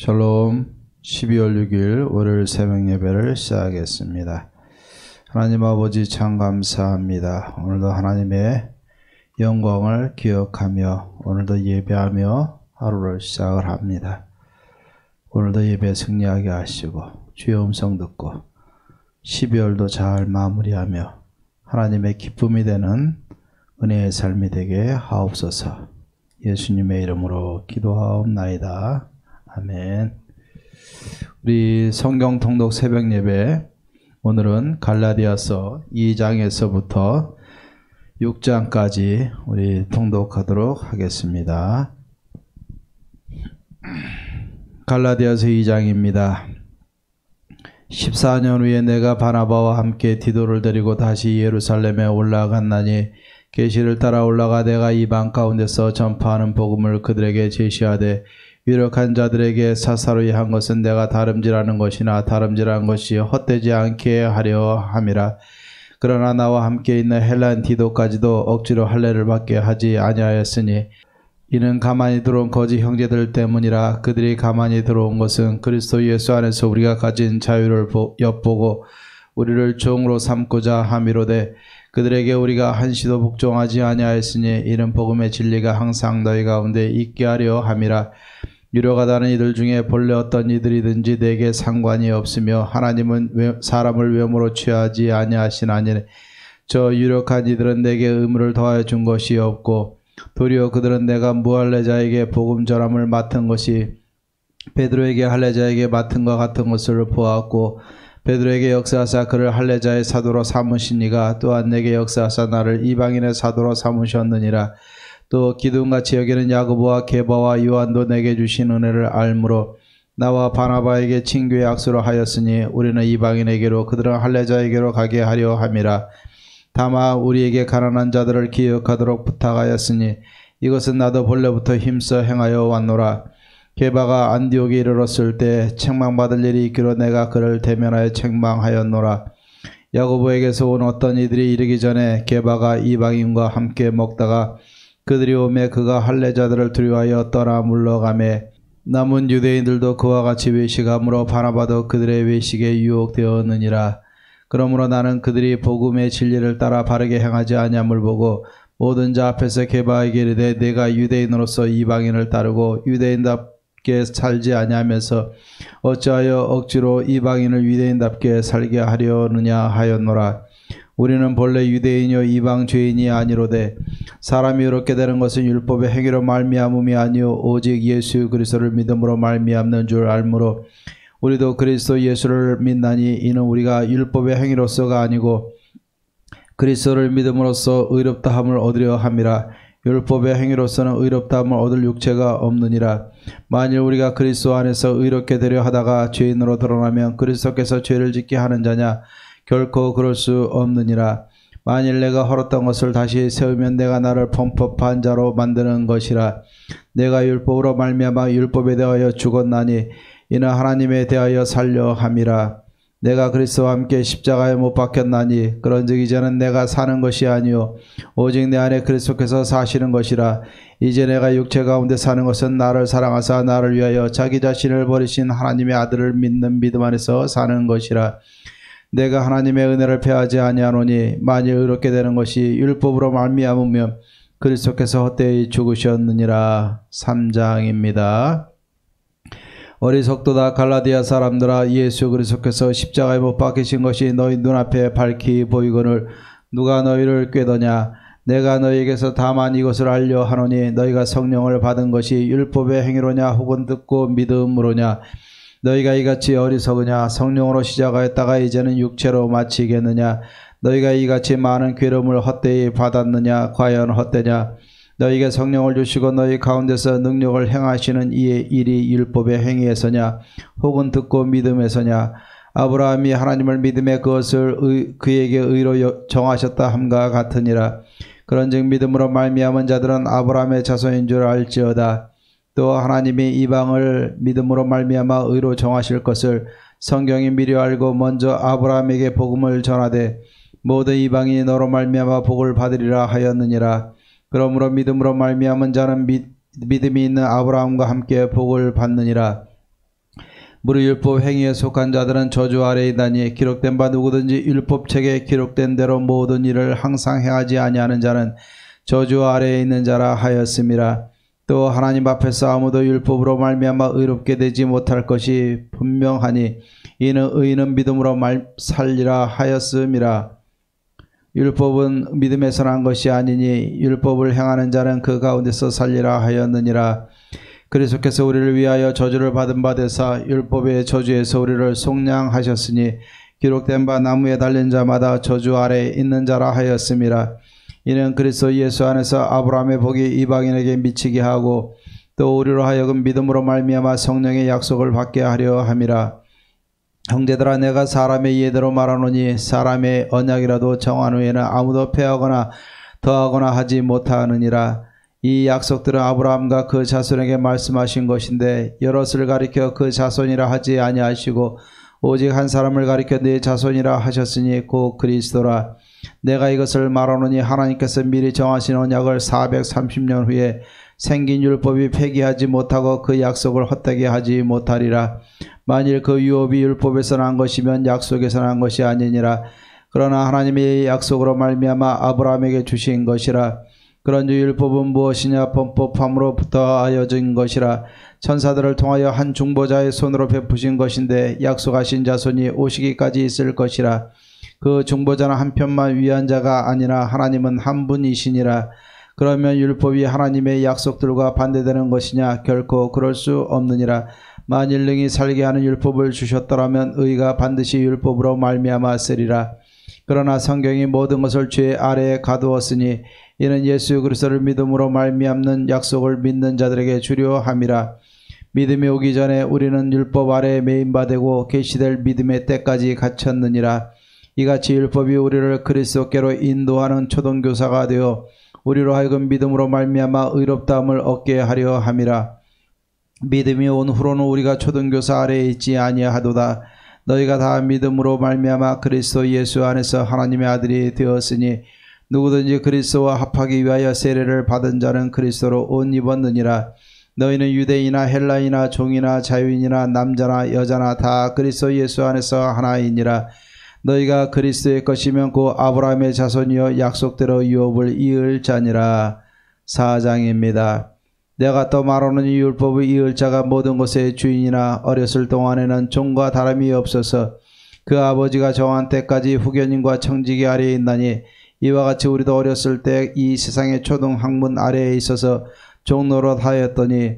샬롬. 12월 6일 월요일 새벽 예배를 시작하겠습니다. 하나님 아버지 참 감사합니다. 오늘도 하나님의 영광을 기억하며 오늘도 예배하며 하루를 시작을 합니다. 오늘도 예배 승리하게 하시고 주의 음성 듣고 12월도 잘 마무리하며 하나님의 기쁨이 되는 은혜의 삶이 되게 하옵소서. 예수님의 이름으로 기도하옵나이다. 아멘. 우리 성경 통독 새벽 예배, 오늘은 갈라디아서 2장에서부터 6장까지 우리 통독하도록 하겠습니다. 갈라디아서 2장입니다. 14년 후에 내가 바나바와 함께 디도를 데리고 다시 예루살렘에 올라갔나니 계시를 따라 올라가 내가 이방 가운데서 전파하는 복음을 그들에게 제시하되 유력한 자들에게 사사로이 한 것은 내가 다름질하는 것이나 다름질한 것이 헛되지 않게 하려 함이라. 그러나 나와 함께 있는 헬란 디도까지도 억지로 할례를 받게 하지 아니하였으니 이는 가만히 들어온 거짓 형제들 때문이라. 그들이 가만히 들어온 것은 그리스도 예수 안에서 우리가 가진 자유를 엿보고 우리를 종으로 삼고자 함이로되 그들에게 우리가 한시도 복종하지 아니하였으니 이는 복음의 진리가 항상 너희 가운데 있게 하려 함이라. 유력하다는 이들 중에 본래 어떤 이들이든지 내게 상관이 없으며 하나님은 사람을 외모로 취하지 아니하시나니 저 유력한 이들은 내게 의무를 더하여 준 것이 없고 도리어 그들은 내가 무할례자에게 복음 전함을 맡은 것이 베드로에게 할례자에게 맡은 것 같은 것을 보았고 베드로에게 역사하사 그를 할례자의 사도로 삼으시니가 또한 내게 역사하사 나를 이방인의 사도로 삼으셨느니라. 또 기둥같이 여기는 야고보와 게바와 요한도 내게 주신 은혜를 알므로 나와 바나바에게 친교의 악수로 하였으니 우리는 이방인에게로 그들은 할례자에게로 가게 하려 함이라. 다만 우리에게 가난한 자들을 기억하도록 부탁하였으니 이것은 나도 본래부터 힘써 행하여 왔노라. 게바가 안디옥에 이르렀을 때 책망받을 일이 있기로 내가 그를 대면하여 책망하였노라. 야고보에게서 온 어떤 이들이 이르기 전에 게바가 이방인과 함께 먹다가 그들이 오매 그가 할례자들을 두려워하여 떠나 물러가매 남은 유대인들도 그와 같이 외식함으로 바나바도 그들의 외식에 유혹되었느니라. 그러므로 나는 그들이 복음의 진리를 따라 바르게 행하지 아니함을 보고 모든 자 앞에서 게바에게 이르되 내가 유대인으로서 이방인을 따르고 유대인답게 살지 아니하면서 어찌하여 억지로 이방인을 유대인답게 살게 하려느냐 하였노라. 우리는 본래 유대인이요 이방 죄인이 아니로되 사람이 의롭게 되는 것은 율법의 행위로 말미암음이 아니요 오직 예수 그리스도를 믿음으로 말미암는 줄 알므로 우리도 그리스도 예수를 믿나니 이는 우리가 율법의 행위로서가 아니고 그리스도를 믿음으로써 의롭다함을 얻으려 함이라. 율법의 행위로서는 의롭다함을 얻을 육체가 없느니라. 만일 우리가 그리스도 안에서 의롭게 되려 하다가 죄인으로 드러나면 그리스도께서 죄를 짓게 하는 자냐? 결코 그럴 수 없느니라. 만일 내가 헐었던 것을 다시 세우면 내가 나를 범법한 자로 만드는 것이라. 내가 율법으로 말미암아 율법에 대하여 죽었나니 이는 하나님에 대하여 살려 함이라. 내가 그리스도와 함께 십자가에 못 박혔나니 그런즉 이제는 내가 사는 것이 아니요 오직 내 안에 그리스도께서 사시는 것이라. 이제 내가 육체 가운데 사는 것은 나를 사랑하사 나를 위하여 자기 자신을 버리신 하나님의 아들을 믿는 믿음 안에서 사는 것이라. 내가 하나님의 은혜를 패하지 아니하노니 만일 의롭게 되는 것이 율법으로 말미암으면 그리스도께서 헛되이 죽으셨느니라. 3장입니다. 어리석도다 갈라디아 사람들아, 예수 그리스도께서 십자가에 못 박히신 것이 너희 눈앞에 밝히 보이거늘 누가 너희를 꾀더냐? 내가 너희에게서 다만 이것을 알려 하노니 너희가 성령을 받은 것이 율법의 행위로냐 혹은 듣고 믿음으로냐? 너희가 이같이 어리석으냐? 성령으로 시작하였다가 이제는 육체로 마치겠느냐? 너희가 이같이 많은 괴로움을 헛되이 받았느냐? 과연 헛되냐? 너희에게 성령을 주시고 너희 가운데서 능력을 행하시는 이의 일이 율법의 행위에서냐? 혹은 듣고 믿음에서냐? 아브라함이 하나님을 믿음에 그것을 그에게 의로 정하셨다 함과 같으니라. 그런즉 믿음으로 말미암은 자들은 아브라함의 자손인 줄 알지어다. 또 하나님이 이방을 믿음으로 말미암아 의로 정하실 것을 성경이 미리 알고 먼저 아브라함에게 복음을 전하되 모든 이방인이 너로 말미암아 복을 받으리라 하였느니라. 그러므로 믿음으로 말미암은 자는 믿음이 있는 아브라함과 함께 복을 받느니라. 무릇 율법 행위에 속한 자들은 저주 아래에 있다니 기록된 바 누구든지 율법책에 기록된 대로 모든 일을 항상 행하지 아니하는 자는 저주 아래에 있는 자라 하였음이라. 또 하나님 앞에서 아무도 율법으로 말미암아 의롭게 되지 못할 것이 분명하니 이는 의인은 믿음으로 살리라 하였음이라. 율법은 믿음에서 난 것이 아니니 율법을 행하는 자는 그 가운데서 살리라 하였느니라. 그리스도께서 우리를 위하여 저주를 받은 바 되사 율법의 저주에서 우리를 속량하셨으니 기록된 바 나무에 달린 자마다 저주 아래에 있는 자라 하였음이라. 이는 그리스도 예수 안에서 아브라함의 복이 이방인에게 미치게 하고 또 우리로 하여금 믿음으로 말미암아 성령의 약속을 받게 하려 함이라. 형제들아, 내가 사람의 이해대로 말하노니 사람의 언약이라도 정한 후에는 아무도 패하거나 더하거나 하지 못하느니라. 이 약속들은 아브라함과 그 자손에게 말씀하신 것인데 여럿을 가리켜 그 자손이라 하지 아니하시고 오직 한 사람을 가리켜 네 자손이라 하셨으니 곧 그리스도라. 내가 이것을 말하노니 하나님께서 미리 정하신 언약을 430년 후에 생긴 율법이 폐기하지 못하고 그 약속을 헛되게 하지 못하리라. 만일 그 유업이 율법에서 난 것이면 약속에서 난 것이 아니니라. 그러나 하나님의 약속으로 말미암아 아브라함에게 주신 것이라. 그런즉 율법은 무엇이냐? 범법함으로부터 하여진 것이라. 천사들을 통하여 한 중보자의 손으로 베푸신 것인데 약속하신 자손이 오시기까지 있을 것이라. 그 중보자는 한 편만 위한 자가 아니라 하나님은 한 분이시니라. 그러면 율법이 하나님의 약속들과 반대되는 것이냐? 결코 그럴 수 없느니라. 만일 능히 살게 하는 율법을 주셨더라면 의가 반드시 율법으로 말미암아 쓰리라. 그러나 성경이 모든 것을 죄 아래에 가두었으니 이는 예수 그리스도를 믿음으로 말미암는 약속을 믿는 자들에게 주려 함이라. 믿음이 오기 전에 우리는 율법 아래에 매인바 되고 계시될 믿음의 때까지 갇혔느니라. 이같이 율법이 우리를 그리스도께로 인도하는 초등교사가 되어 우리로 하여금 믿음으로 말미암아 의롭다함을 얻게 하려 함이라. 믿음이 온 후로는 우리가 초등교사 아래에 있지 아니하도다. 너희가 다 믿음으로 말미암아 그리스도 예수 안에서 하나님의 아들이 되었으니 누구든지 그리스도와 합하기 위하여 세례를 받은 자는 그리스도로 옷 입었느니라. 너희는 유대인이나 헬라인이나 종이나 자유인이나 남자나 여자나 다 그리스도 예수 안에서 하나이니라. 너희가 그리스도의 것이면 곧 아브라함의 자손이여 약속대로 유업을 이을 자니라. 4장입니다. 내가 또 말하노니 율법을 이을 자가 모든 것의 주인이나 어렸을 동안에는 종과 다름이 없어서 그 아버지가 정한 때까지 후견인과 청지기 아래에 있나니 이와 같이 우리도 어렸을 때 이 세상의 초등 학문 아래에 있어서 종노릇 하였더니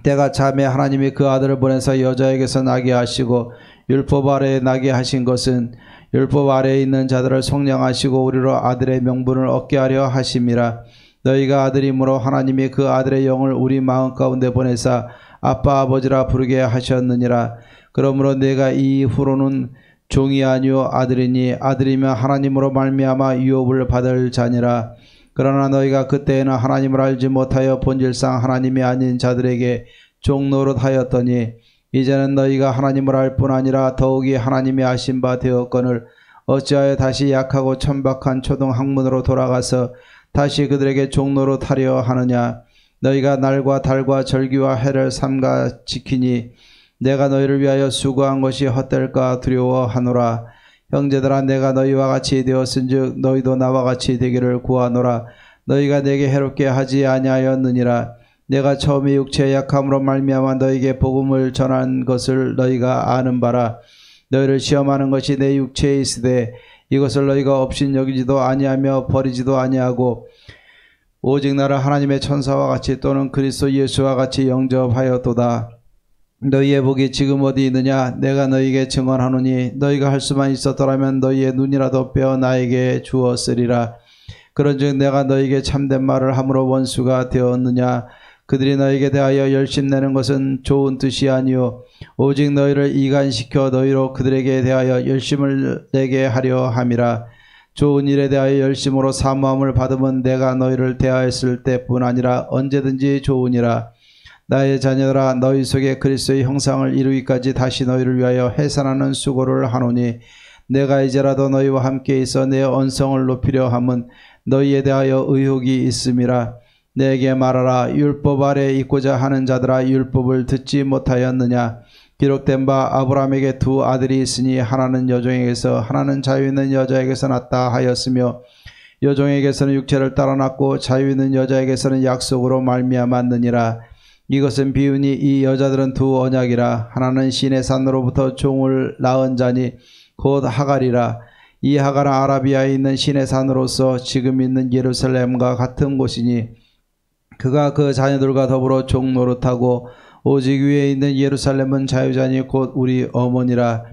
때가 차매 하나님이 그 아들을 보내서 여자에게서 나게 하시고 율법 아래에 나게 하신 것은 율법 아래에 있는 자들을 속량하시고 우리로 아들의 명분을 얻게 하려 하심이라. 너희가 아들이므로 하나님이 그 아들의 영을 우리 마음 가운데 보내사 아빠 아버지라 부르게 하셨느니라. 그러므로 내가 이후로는 종이 아니요 아들이니 아들이면 하나님으로 말미암아 유업을 받을 자니라. 그러나 너희가 그때에는 하나님을 알지 못하여 본질상 하나님이 아닌 자들에게 종노릇하였더니 이제는 너희가 하나님을 알 뿐 아니라 더욱이 하나님이 아신 바 되었거늘 어찌하여 다시 약하고 천박한 초등학문으로 돌아가서 다시 그들에게 종노릇하려 하느냐? 너희가 날과 달과 절기와 해를 삼가 지키니 내가 너희를 위하여 수고한 것이 헛될까 두려워하노라. 형제들아, 내가 너희와 같이 되었은즉 너희도 나와 같이 되기를 구하노라. 너희가 내게 해롭게 하지 아니하였느니라. 내가 처음에 육체의 약함으로 말미암아 너희에게 복음을 전한 것을 너희가 아는 바라. 너희를 시험하는 것이 내 육체에 있으되 이것을 너희가 업신여기지도 아니하며 버리지도 아니하고 오직 나를 하나님의 천사와 같이 또는 그리스도 예수와 같이 영접하였도다. 너희의 복이 지금 어디 있느냐? 내가 너희에게 증언하노니 너희가 할 수만 있었더라면 너희의 눈이라도 빼어 나에게 주었으리라. 그런즉 내가 너희에게 참된 말을 함으로 원수가 되었느냐? 그들이 너희에게 대하여 열심내는 것은 좋은 뜻이 아니요 오직 너희를 이간시켜 너희로 그들에게 대하여 열심을 내게 하려 함이라. 좋은 일에 대하여 열심으로 사모함을 받으면 내가 너희를 대하였을 때뿐 아니라 언제든지 좋으니라. 나의 자녀들아, 너희 속에 그리스도의 형상을 이루기까지 다시 너희를 위하여 해산하는 수고를 하노니 내가 이제라도 너희와 함께 있어 내 언성을 높이려 함은 너희에 대하여 의혹이 있음이라. 내게 말하라. 율법 아래 있고자 하는 자들아, 율법을 듣지 못하였느냐? 기록된 바 아브라함에게 두 아들이 있으니 하나는 여종에게서 하나는 자유 있는 여자에게서 났다 하였으며 여종에게서는 육체를 따라 났고 자유 있는 여자에게서는 약속으로 말미암았느니라. 이것은 비유니 이 여자들은 두 언약이라. 하나는 시내 산으로부터 종을 낳은 자니 곧 하갈이라. 이 하갈은 아라비아에 있는 시내 산으로서 지금 있는 예루살렘과 같은 곳이니 그가 그 자녀들과 더불어 종 노릇하고 오직 위에 있는 예루살렘은 자유자니 곧 우리 어머니라.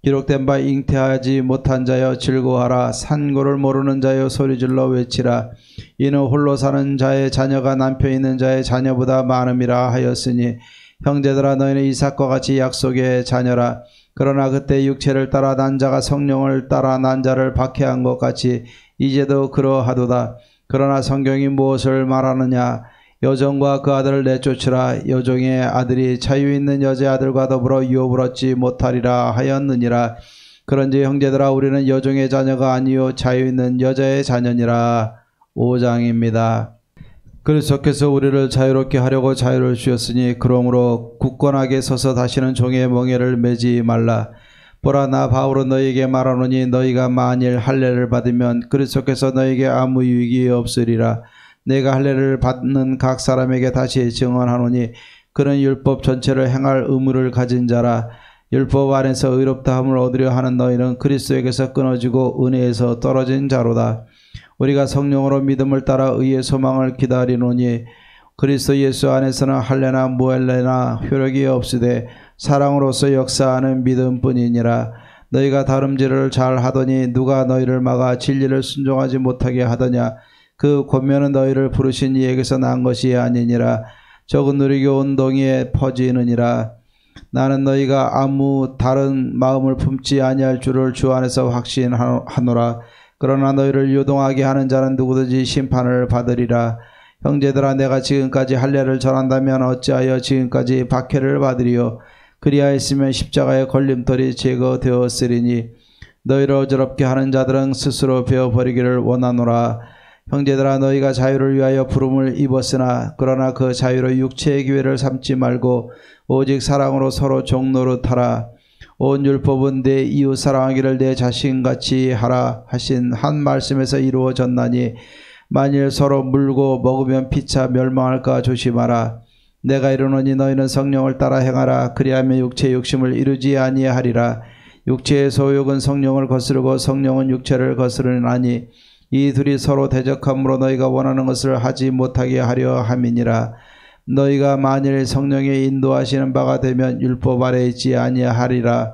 기록된 바 잉태하지 못한 자여 즐거워하라. 산고를 모르는 자여 소리질러 외치라. 이는 홀로 사는 자의 자녀가 남편 있는 자의 자녀보다 많음이라 하였으니 형제들아 너희는 이삭과 같이 약속의 자녀라. 그러나 그때 육체를 따라 난 자가 성령을 따라 난 자를 박해한 것 같이 이제도 그러하도다. 그러나 성경이 무엇을 말하느냐. 여종과 그 아들을 내쫓으라. 여종의 아들이 자유 있는 여자의 아들과 더불어 유업을 얻지 못하리라 하였느니라. 그런지 형제들아 우리는 여종의 자녀가 아니요 자유 있는 여자의 자녀니라. 5장입니다. 그리스도께서 우리를 자유롭게 하려고 자유를 주셨으니 그러므로 굳건하게 서서 다시는 종의 멍에를 매지 말라. 보라 나 바울은 너희에게 말하노니 너희가 만일 할례를 받으면 그리스도께서 너희에게 아무 유익이 없으리라. 내가 할례를 받는 각 사람에게 다시 증언하노니 그는 율법 전체를 행할 의무를 가진 자라. 율법 안에서 의롭다함을 얻으려 하는 너희는 그리스도에게서 끊어지고 은혜에서 떨어진 자로다. 우리가 성령으로 믿음을 따라 의의 소망을 기다리노니 그리스도 예수 안에서는 할례나 무할례나 효력이 없으되 사랑으로서 역사하는 믿음뿐이니라. 너희가 다름질을 잘 하더니 누가 너희를 막아 진리를 순종하지 못하게 하더냐. 그 권면은 너희를 부르신 이에게서 난 것이 아니니라. 적은 누리교 운동에 퍼지느니라. 나는 너희가 아무 다른 마음을 품지 아니할 줄을 주 안에서 확신하노라. 그러나 너희를 요동하게 하는 자는 누구든지 심판을 받으리라. 형제들아 내가 지금까지 할례를 전한다면 어찌하여 지금까지 박해를 받으리요. 그리하였으면 십자가의 걸림돌이 제거되었으리니 너희를 어지럽게 하는 자들은 스스로 베어버리기를 원하노라. 형제들아 너희가 자유를 위하여 부름을 입었으나 그러나 그 자유로 육체의 기회를 삼지 말고 오직 사랑으로 서로 종노릇하라. 온 율법은 내 이웃 사랑하기를 내 자신같이 하라 하신 한 말씀에서 이루어졌나니 만일 서로 물고 먹으면 피차 멸망할까 조심하라. 내가 이르노니 너희는 성령을 따라 행하라. 그리하면 육체의 욕심을 이루지 아니하리라. 육체의 소욕은 성령을 거스르고 성령은 육체를 거스르나니 이 둘이 서로 대적함으로 너희가 원하는 것을 하지 못하게 하려 함이니라. 너희가 만일 성령의 인도하시는 바가 되면 율법 아래 있지 아니하리라.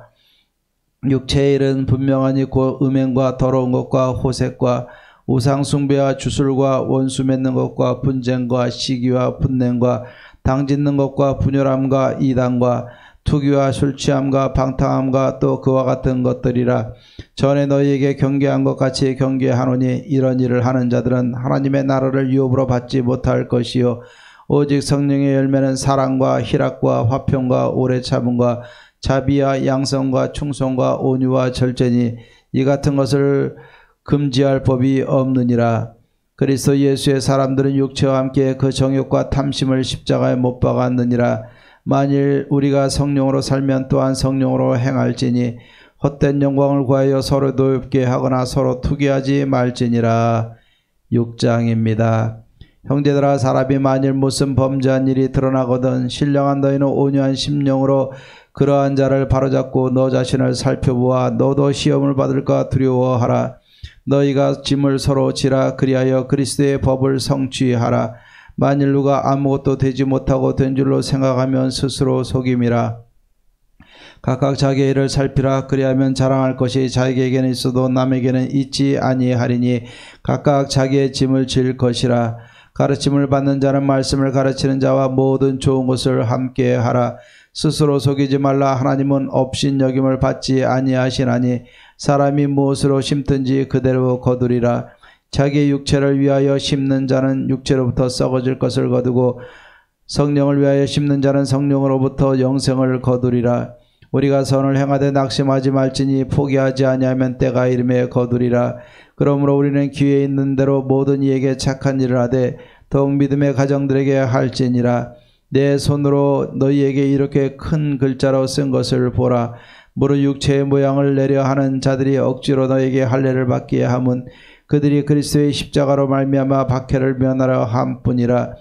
육체의 일은 분명하니 곧 음행과 더러운 것과 호색과 우상숭배와 주술과 원수 맺는 것과 분쟁과 시기와 분냄과 당짓는 것과 분열함과 이단과 투기와 술취함과 방탕함과 또 그와 같은 것들이라. 전에 너희에게 경계한 것 같이 경계하노니 이런 일을 하는 자들은 하나님의 나라를 유업으로 받지 못할 것이요 오직 성령의 열매는 사랑과 희락과 화평과 오래 참음과 자비와 양성과 충성과 온유와 절제니 이 같은 것을 금지할 법이 없느니라. 그리스도 예수의 사람들은 육체와 함께 그 정욕과 탐심을 십자가에 못 박았느니라. 만일 우리가 성령으로 살면 또한 성령으로 행할지니 헛된 영광을 구하여 서로 노엽게 하거나 서로 투기하지 말지니라. 6장입니다. 형제들아 사람이 만일 무슨 범죄한 일이 드러나거든 신령한 너희는 온유한 심령으로 그러한 자를 바로잡고 너 자신을 살펴보아 너도 시험을 받을까 두려워하라. 너희가 짐을 서로 지라. 그리하여 그리스도의 법을 성취하라. 만일 누가 아무것도 되지 못하고 된 줄로 생각하면 스스로 속임이라. 각각 자기의 일을 살피라. 그리하면 자랑할 것이 자기에게는 있어도 남에게는 있지 아니하리니 각각 자기의 짐을 질 것이라. 가르침을 받는 자는 말씀을 가르치는 자와 모든 좋은 것을 함께 하라. 스스로 속이지 말라. 하나님은 업신여김을 받지 아니하시나니 사람이 무엇으로 심든지 그대로 거두리라. 자기의 육체를 위하여 심는 자는 육체로부터 썩어질 것을 거두고 성령을 위하여 심는 자는 성령으로부터 영생을 거두리라. 우리가 선을 행하되 낙심하지 말지니 포기하지 아니하면 때가 이름에 거두리라. 그러므로 우리는 기회 있는 대로 모든 이에게 착한 일을 하되 더욱 믿음의 가정들에게 할지니라. 내 손으로 너희에게 이렇게 큰 글자로 쓴 것을 보라. 무릇 육체의 모양을 내려 하는 자들이 억지로 너에게 할례를 받게 함은 그들이 그리스도의 십자가로 말미암아 박해를 면하려 함뿐이라.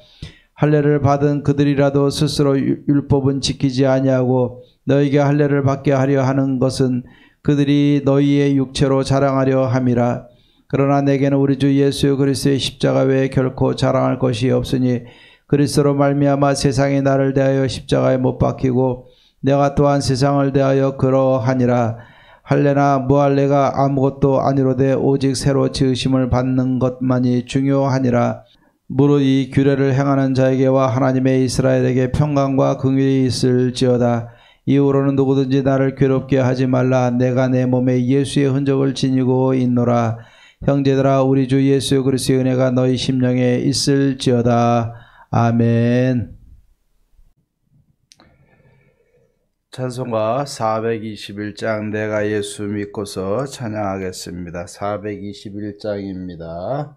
할례를 받은 그들이라도 스스로 율법은 지키지 아니하고 너에게 할례를 받게 하려 하는 것은 그들이 너희의 육체로 자랑하려 함이라. 그러나 내게는 우리 주 예수 그리스도의 십자가 외에 결코 자랑할 것이 없으니 그리스도로 말미암아 세상이 나를 대하여 십자가에 못 박히고 내가 또한 세상을 대하여 그러하니라. 할례나 무할례가 아무것도 아니로되 오직 새로 지으심을 받는 것만이 중요하니라. 무릇 이 규례를 행하는 자에게와 하나님의 이스라엘에게 평강과 긍휼이 있을지어다. 이후로는 누구든지 나를 괴롭게 하지 말라. 내가 내 몸에 예수의 흔적을 지니고 있노라. 형제들아, 우리 주 예수 그리스도의 은혜가 너희 심령에 있을지어다. 아멘. 찬송가 421장 내가 예수 믿고서 찬양하겠습니다. 421장입니다.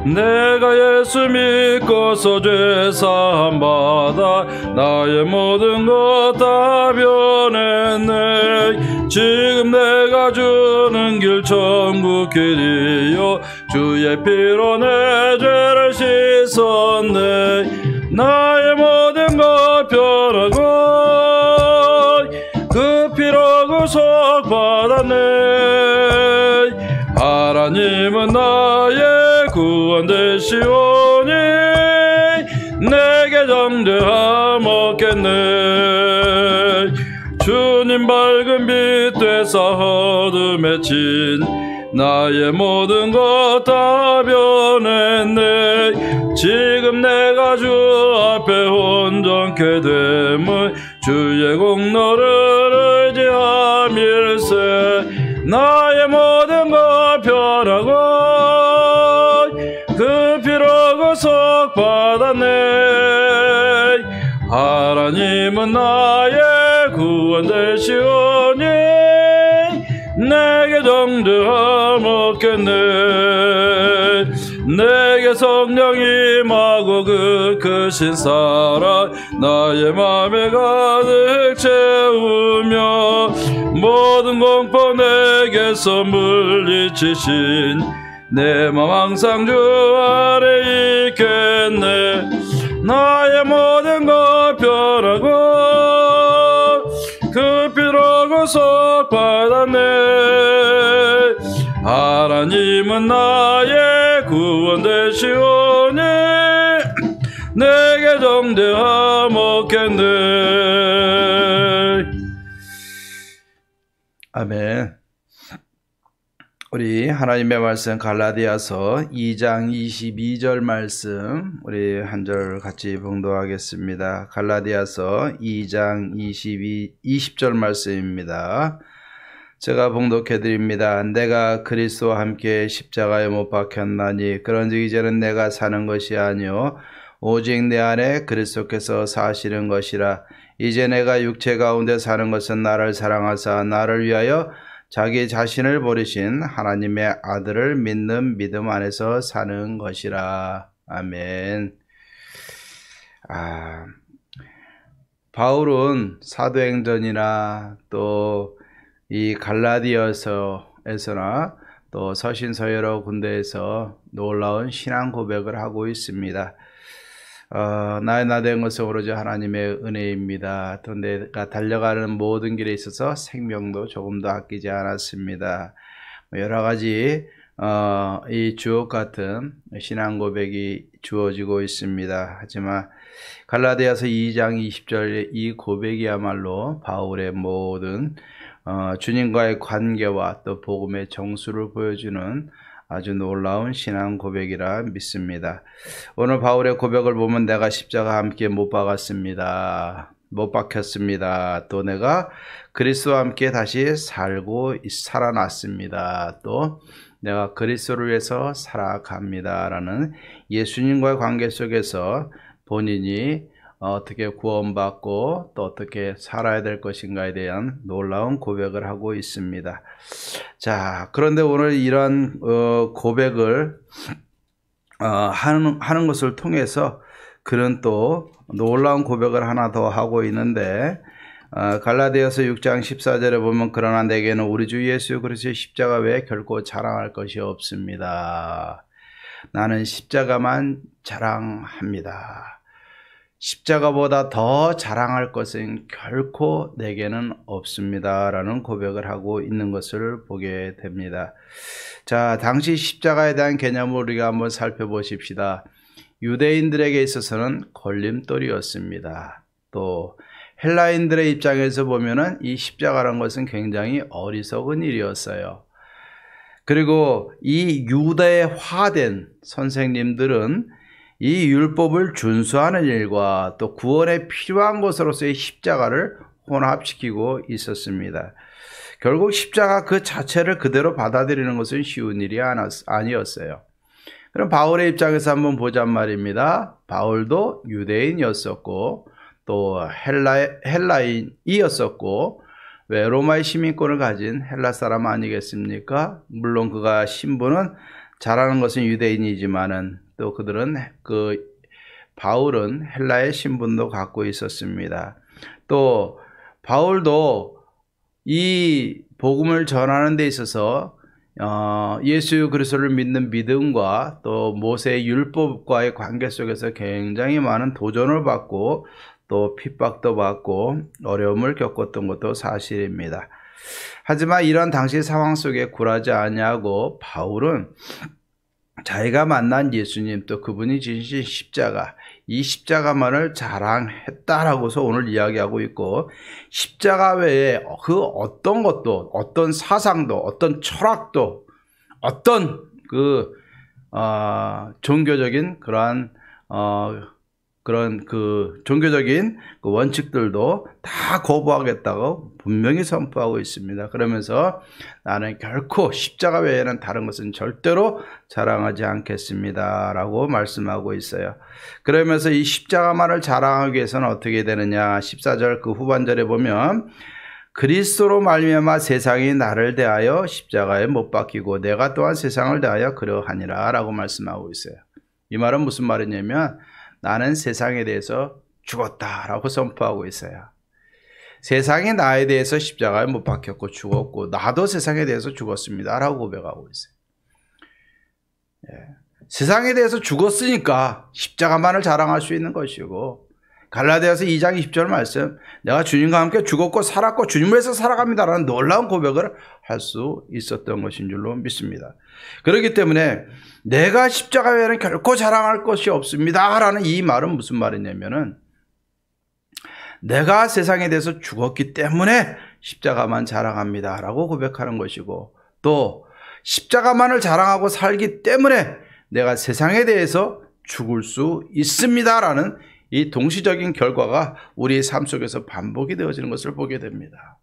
내가 예수 믿고서 죄사함 받아 나의 모든 것 다 변했네. 지금 내가 주는 길 천국 길이요 주의 피로 내 죄를 씻었네. 나의 모든 것 변하고 그 피로 구속받았네. 하나님은 나의 구원 되시오니 내게 정죄함 없겠네. 주님 밝은 빛 되사 어둠에 진 나의 모든 것 다 변했네. 지금 내가 주 앞에 온전케 됨은 주의 공로를 의지함일세. 나의 모든 것 변하고 그 피로 구속받았네. 하나님은 나의 구원 되시오니 내게 정죄함 없겠네. 내게 성령 임하고 그 크신 사랑 나의 맘에 가득 채우며 모든 공포 내게서 물리치신 내 맘 항상 주 아래 있겠네. 나의 모든 것 변하고 그 피로 구속받았네. 하나님은 나의 구원 되시오니 내게 정죄함 없겠네. 아멘. 우리 하나님의 말씀 갈라디아서 2장 22절 말씀 우리 한 절 같이 봉독하겠습니다. 갈라디아서 2장 20절 말씀입니다. 제가 봉독해 드립니다. 내가 그리스도와 함께 십자가에 못 박혔나니 그런즉 이제는 내가 사는 것이 아니요 오직 내 안에 그리스도께서 사시는 것이라. 이제 내가 육체 가운데 사는 것은 나를 사랑하사 나를 위하여 자기 자신을 버리신 하나님의 아들을 믿는 믿음 안에서 사는 것이라. 아멘. 바울은 사도행전이나 또 이 갈라디아서에서나 또 서신서 여러 군데에서 놀라운 신앙 고백을 하고 있습니다. 나의 나 된 것은 오로지 하나님의 은혜입니다. 또 내가 달려가는 모든 길에 있어서 생명도 조금도 아끼지 않았습니다. 여러 가지 이 주옥 같은 신앙 고백이 주어지고 있습니다. 하지만 갈라디아서 2장 20절의 이 고백이야말로 바울의 모든 주님과의 관계와 또 복음의 정수를 보여주는 아주 놀라운 신앙 고백이라 믿습니다. 오늘 바울의 고백을 보면 내가 십자가 함께 못 박았습니다. 못 박혔습니다. 또 내가 그리스도와 함께 다시 살아났습니다. 또 내가 그리스도를 위해서 살아갑니다. 라는 예수님과의 관계 속에서 본인이 어떻게 구원받고 또 어떻게 살아야 될 것인가에 대한 놀라운 고백을 하고 있습니다. 자, 그런데 오늘 이런 고백을 하는 것을 통해서 그는 또 놀라운 고백을 하나 더 하고 있는데, 갈라디아서 6장 14절에 보면 그러나 내게는 우리 주 예수 그리스도의 십자가 외에 결코 자랑할 것이 없습니다. 나는 십자가만 자랑합니다. 십자가보다 더 자랑할 것은 결코 내게는 없습니다. 라는 고백을 하고 있는 것을 보게 됩니다. 자, 당시 십자가에 대한 개념을 우리가 한번 살펴보십시다. 유대인들에게 있어서는 걸림돌이었습니다. 또 헬라인들의 입장에서 보면은 이 십자가라는 것은 굉장히 어리석은 일이었어요. 그리고 이 유대화된 선생님들은 이 율법을 준수하는 일과 또 구원에 필요한 것으로서의 십자가를 혼합시키고 있었습니다. 결국 십자가 그 자체를 그대로 받아들이는 것은 쉬운 일이 아니었어요. 그럼 바울의 입장에서 한번 보자 말입니다. 바울도 유대인이었었고 또 헬라인이었었고, 왜 로마의 시민권을 가진 헬라 사람 아니겠습니까? 물론 그가 신분은 잘하는 것은 유대인이지만은 또 그들은 바울은 헬라의 신분도 갖고 있었습니다. 또 바울도 이 복음을 전하는 데 있어서 예수 그리스도를 믿는 믿음과 또 모세의 율법과의 관계 속에서 굉장히 많은 도전을 받고 또 핍박도 받고 어려움을 겪었던 것도 사실입니다. 하지만 이런 당시 상황 속에 굴하지 아니하고 바울은 자기가 만난 예수님 또 그분이 지신 십자가, 이 십자가만을 자랑했다라고서 오늘 이야기하고 있고, 십자가 외에 그 어떤 것도, 어떤 사상도, 어떤 철학도, 어떤 종교적인 그런 종교적인 원칙들도 다 거부하겠다고 분명히 선포하고 있습니다. 그러면서 나는 결코 십자가 외에는 다른 것은 절대로 자랑하지 않겠습니다 라고 말씀하고 있어요. 그러면서 이 십자가만을 자랑하기 위해서는 어떻게 되느냐, 14절 그 후반절에 보면 그리스도로 말미암아 세상이 나를 대하여 십자가에 못 박히고 내가 또한 세상을 대하여 그러하니라 라고 말씀하고 있어요. 이 말은 무슨 말이냐면 나는 세상에 대해서 죽었다라고 선포하고 있어요. 세상이 나에 대해서 십자가에 못 박혔고 죽었고 나도 세상에 대해서 죽었습니다 라고 고백하고 있어요. 세상에 대해서 죽었으니까 십자가만을 자랑할 수 있는 것이고, 갈라디아서 2장 20절 말씀, 내가 주님과 함께 죽었고 살았고 주님을 위해서 살아갑니다라는 놀라운 고백을 할 수 있었던 것인 줄로 믿습니다. 그렇기 때문에 내가 십자가 외에는 결코 자랑할 것이 없습니다 라는 이 말은 무슨 말이냐면은, 내가 세상에 대해서 죽었기 때문에 십자가만 자랑합니다 라고 고백하는 것이고, 또 십자가만을 자랑하고 살기 때문에 내가 세상에 대해서 죽을 수 있습니다 라는 이 동시적인 결과가 우리의 삶 속에서 반복이 되어지는 것을 보게 됩니다.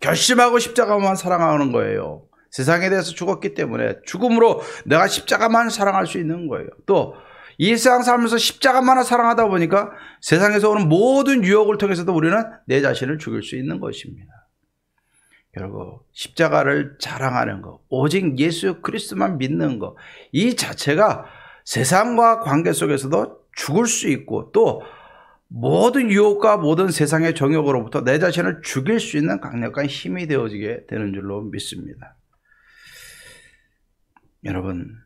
결심하고 십자가만 사랑하는 거예요. 세상에 대해서 죽었기 때문에 죽음으로 내가 십자가만 사랑할 수 있는 거예요. 또 이 세상 살면서 십자가만을 사랑하다 보니까 세상에서 오는 모든 유혹을 통해서도 우리는 내 자신을 죽일 수 있는 것입니다. 결국 십자가를 자랑하는 것, 오직 예수 그리스도만 믿는 것, 이 자체가 세상과 관계 속에서도 죽을 수 있고 또 모든 유혹과 모든 세상의 정욕으로부터 내 자신을 죽일 수 있는 강력한 힘이 되어지게 되는 줄로 믿습니다. 여러분,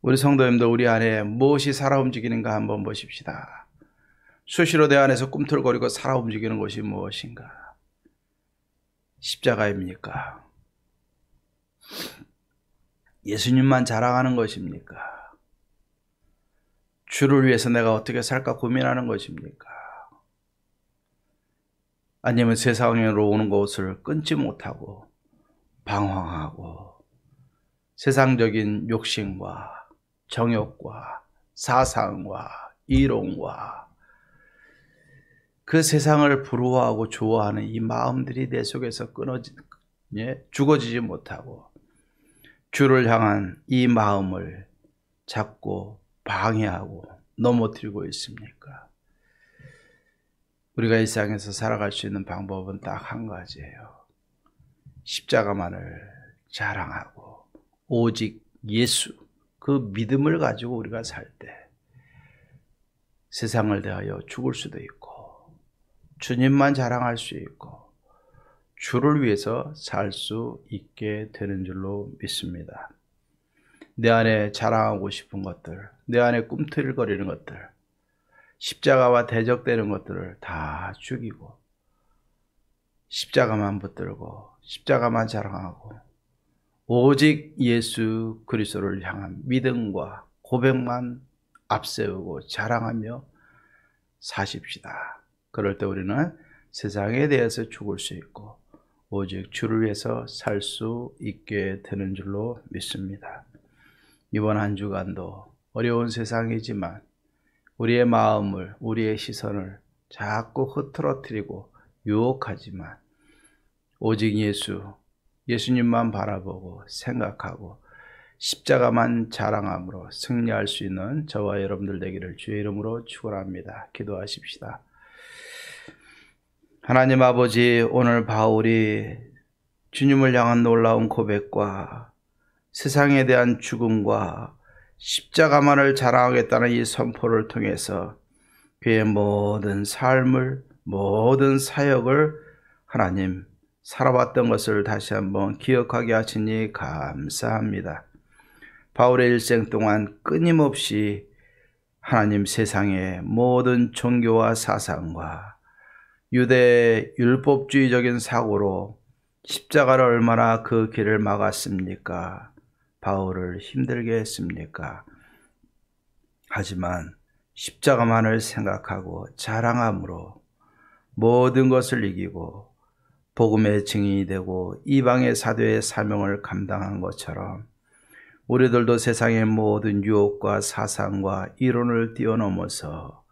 우리 성도님들, 우리 안에 무엇이 살아 움직이는가 한번 보십시다. 수시로 내 안에서 꿈틀거리고 살아 움직이는 것이 무엇인가? 십자가입니까? 예수님만 자랑하는 것입니까? 주를 위해서 내가 어떻게 살까 고민하는 것입니까? 아니면 세상으로 오는 것을 끊지 못하고 방황하고 세상적인 욕심과 정욕과 사상과 이론과 그 세상을 부러워하고 좋아하는 이 마음들이 내 속에서 죽어지지 못하고 주를 향한 이 마음을 잡고 방해하고 넘어뜨리고 있습니까? 우리가 이 세상에서 살아갈 수 있는 방법은 딱 한 가지예요. 십자가만을 자랑하고 오직 예수, 그 믿음을 가지고 우리가 살 때 세상을 대하여 죽을 수도 있고 주님만 자랑할 수 있고 주를 위해서 살 수 있게 되는 줄로 믿습니다. 내 안에 자랑하고 싶은 것들, 내 안에 꿈틀거리는 것들, 십자가와 대적되는 것들을 다 죽이고 십자가만 붙들고 십자가만 자랑하고 오직 예수 그리스도를 향한 믿음과 고백만 앞세우고 자랑하며 사십시다. 그럴 때 우리는 세상에 대해서 죽을 수 있고 오직 주를 위해서 살 수 있게 되는 줄로 믿습니다. 이번 한 주간도 어려운 세상이지만 우리의 마음을, 우리의 시선을 자꾸 흐트러뜨리고 유혹하지만 오직 예수님만 바라보고 생각하고 십자가만 자랑함으로 승리할 수 있는 저와 여러분들 되기를 주의 이름으로 축원합니다. 기도하십시다. 하나님 아버지, 오늘 바울이 주님을 향한 놀라운 고백과 세상에 대한 죽음과 십자가만을 자랑하겠다는 이 선포를 통해서 그의 모든 삶을, 모든 사역을 하나님 살아왔던 것을 다시 한번 기억하게 하시니 감사합니다. 바울의 일생 동안 끊임없이 하나님 세상의 모든 종교와 사상과 유대 율법주의적인 사고로 십자가를 얼마나 그 길을 막았습니까? 바울을 힘들게 했습니까? 하지만 십자가만을 생각하고 자랑함으로 모든 것을 이기고 복음의 증인이 되고 이방의 사도의 사명을 감당한 것처럼 우리들도 세상의 모든 유혹과 사상과 이론을 뛰어넘어서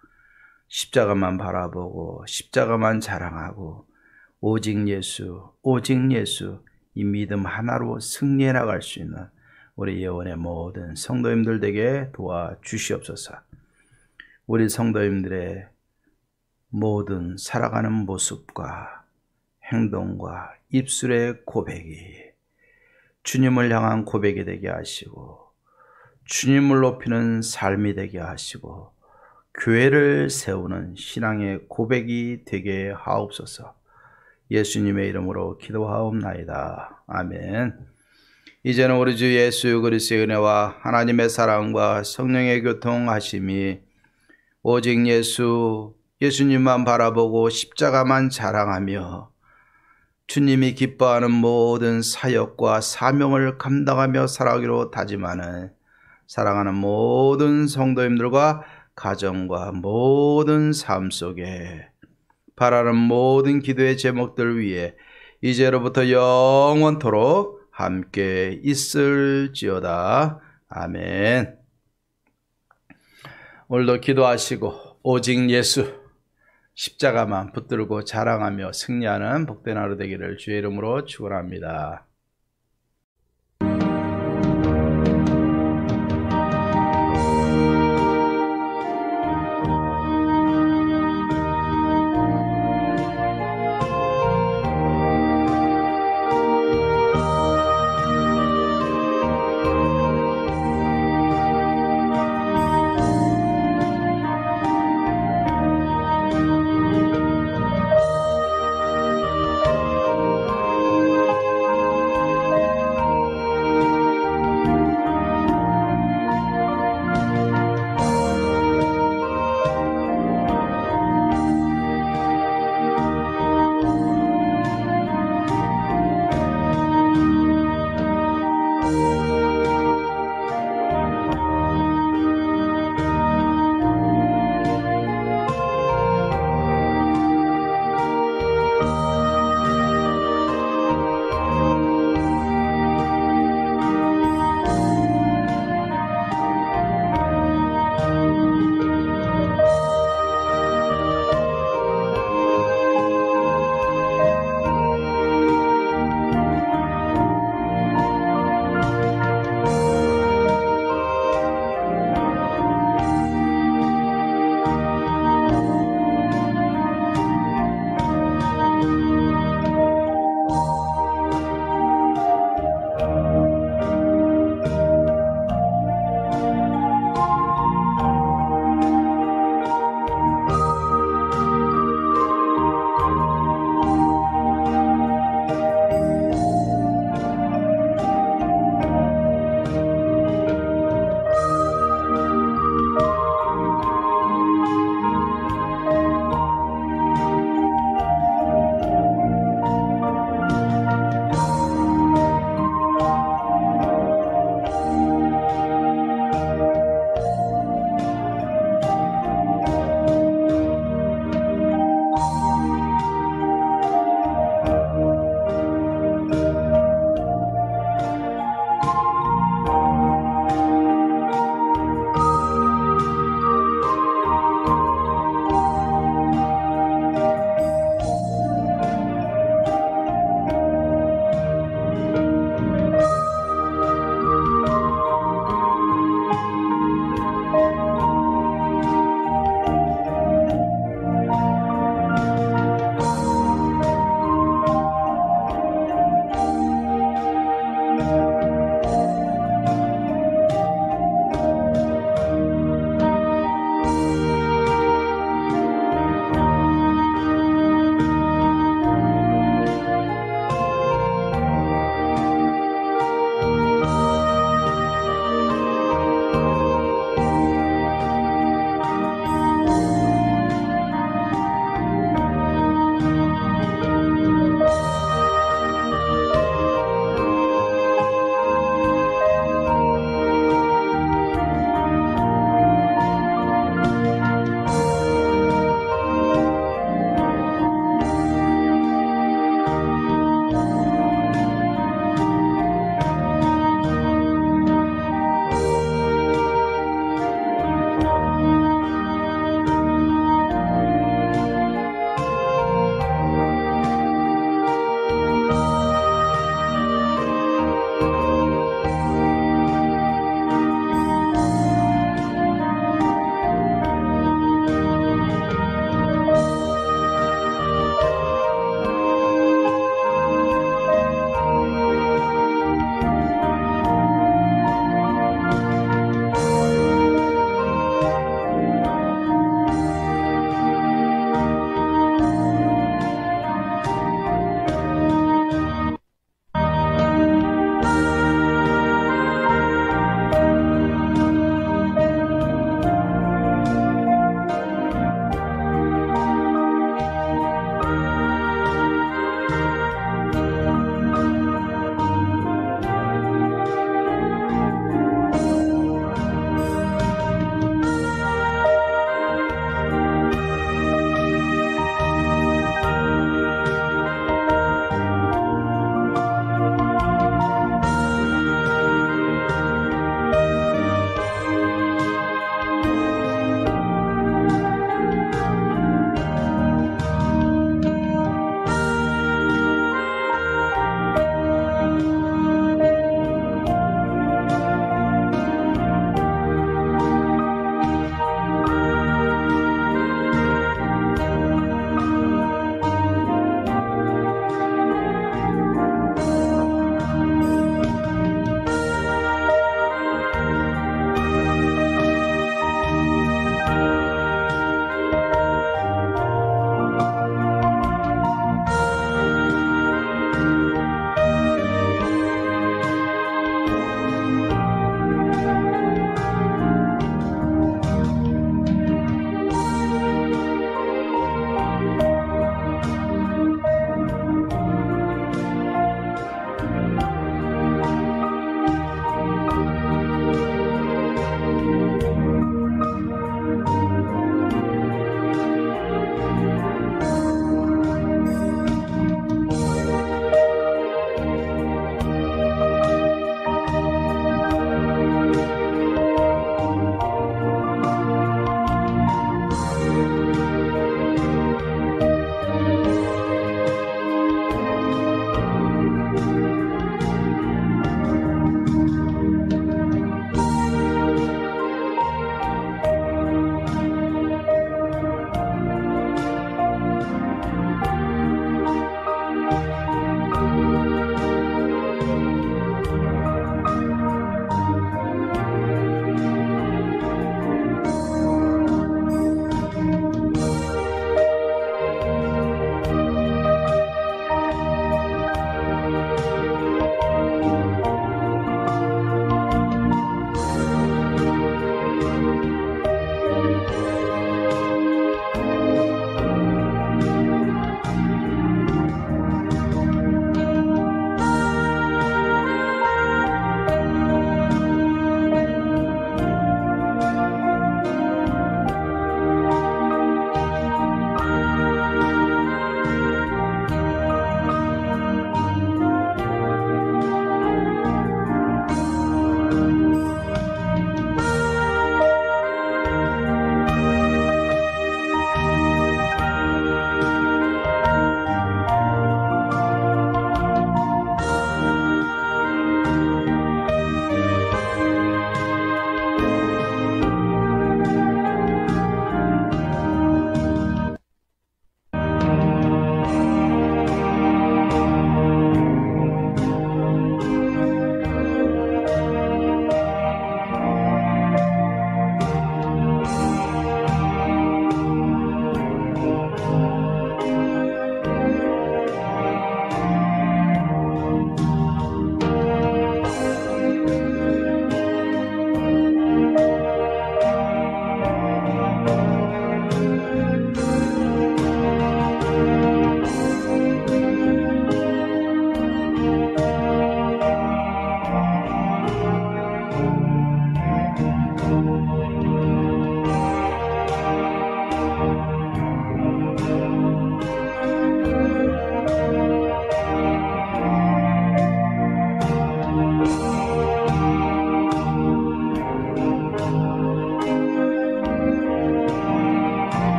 십자가만 바라보고 십자가만 자랑하고 오직 예수 이 믿음 하나로 승리해 나갈 수 있는 우리 예원의 모든 성도님들 되게 도와주시옵소서. 우리 성도님들의 모든 살아가는 모습과 행동과 입술의 고백이 주님을 향한 고백이 되게 하시고 주님을 높이는 삶이 되게 하시고 교회를 세우는 신앙의 고백이 되게 하옵소서. 예수님의 이름으로 기도하옵나이다. 아멘. 이제는 우리 주 예수 그리스도의 은혜와 하나님의 사랑과 성령의 교통하심이 오직 예수님만 바라보고 십자가만 자랑하며 주님이 기뻐하는 모든 사역과 사명을 감당하며 살아가기로 다짐하는 사랑하는 모든 성도님들과 가정과 모든 삶 속에 바라는 모든 기도의 제목들 위에 이제로부터 영원토록 함께 있을지어다. 아멘. 오늘도 기도하시고 오직 예수 십자가만 붙들고 자랑하며 승리하는 복된 하루 되기를 주의 이름으로 축원합니다.